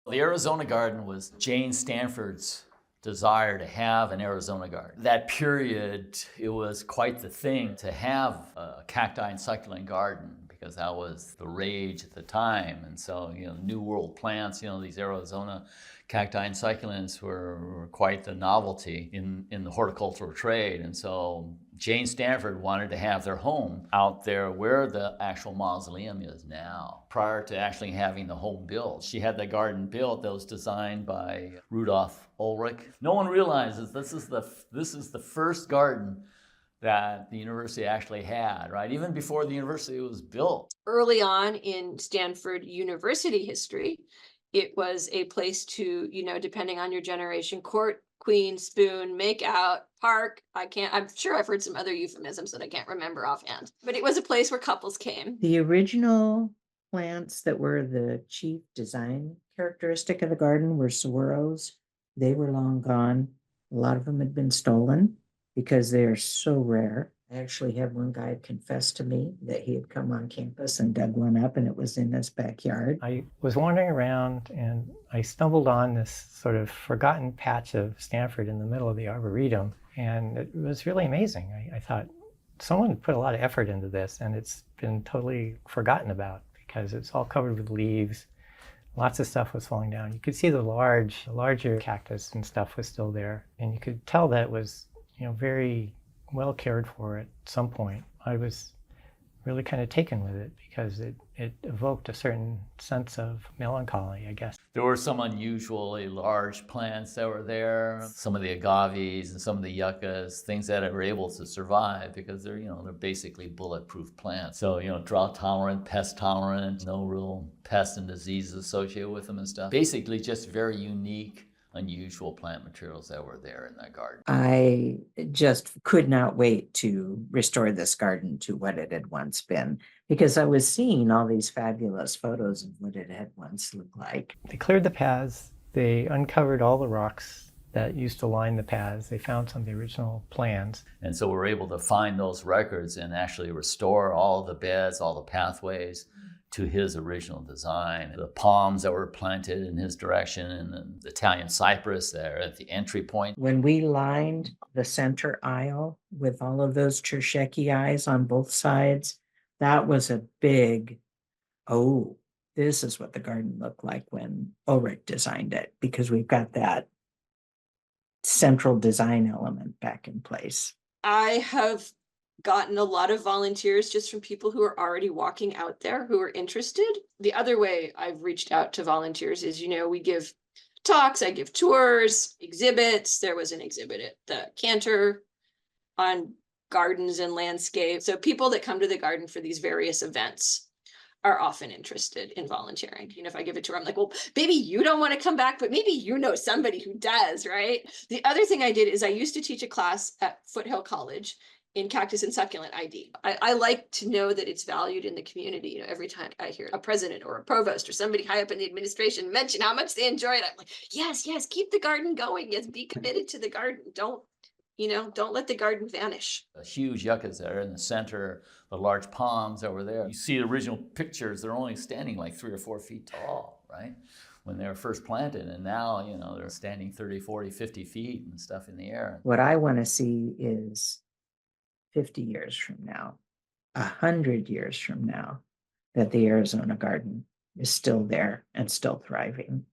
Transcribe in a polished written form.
The Arizona garden was Jane Stanford's desire to have an Arizona garden. That period, it was quite the thing to have a cacti and succulent garden because that was the rage at the time. And so, New World plants, these Arizona cacti and succulents were quite the novelty in the horticultural trade. And so Jane Stanford wanted to have their home out there where the actual mausoleum is now. Prior to actually having the home built, she had the garden built that was designed by Rudolph Ulrich. No one realizes this is the first garden that the university actually had, right? Even before the university was built. Early on in Stanford University history, it was a place to, depending on your generation, court, queen, spoon, make out, park. I'm sure I've heard some other euphemisms that I can't remember offhand, but it was a place where couples came. The original plants that were the chief design characteristic of the garden were saguaros. They were long gone. A lot of them had been stolen because they are so rare. I actually had one guy confess to me that he had come on campus and dug one up, and it was in his backyard. I was wandering around and I stumbled on this sort of forgotten patch of Stanford in the middle of the Arboretum, and it was really amazing. I thought someone put a lot of effort into this, and it's been totally forgotten about because it's all covered with leaves. Lots of stuff was falling down. You could see the larger cactus and stuff was still there, and you could tell that it was, very well cared for at some point. I was really kind of taken with it because it evoked a certain sense of melancholy, I guess. There were some unusually large plants that were there, some of the agaves and some of the yuccas, things that were able to survive because they're basically bulletproof plants. So, drought tolerant, pest tolerant, no real pests and diseases associated with them and stuff. Basically just very unique, unusual plant materials that were there in that garden. I just could not wait to restore this garden to what it had once been because I was seeing all these fabulous photos of what it had once looked like. They cleared the paths. They uncovered all the rocks that used to line the paths. They found some of the original plans. And so we're able to find those records and actually restore all the beds, all the pathways to his original design. The palms that were planted in his direction and the Italian cypress there at the entry point. When we lined the center aisle with all of those terscheckii on both sides, that was a big, oh, this is what the garden looked like when Ulrich designed it, because we've got that central design element back in place. I have gotten a lot of volunteers just from people who are already walking out there who are interested. The other way I've reached out to volunteers is, we give talks, I give tours, exhibits. There was an exhibit at the Cantor on gardens and landscape. So people that come to the garden for these various events are often interested in volunteering. If I give a tour, I'm like, well, maybe you don't want to come back, but maybe somebody who does, right? The other thing I did is I used to teach a class at Foothill College in cactus and succulent ID. I like to know that it's valued in the community. Every time I hear a president or a provost or somebody high up in the administration mention how much they enjoy it, I'm like, yes, keep the garden going. Yes, be committed to the garden. Don't let the garden vanish. The huge yuccas that are in the center, the large palms that were there. You see the original pictures, they're only standing like 3 or 4 feet tall, right? When they were first planted, and now, they're standing 30, 40, 50 feet and stuff in the air. What I want to see is 50 years from now, 100 years from now, that the Arizona garden is still there and still thriving.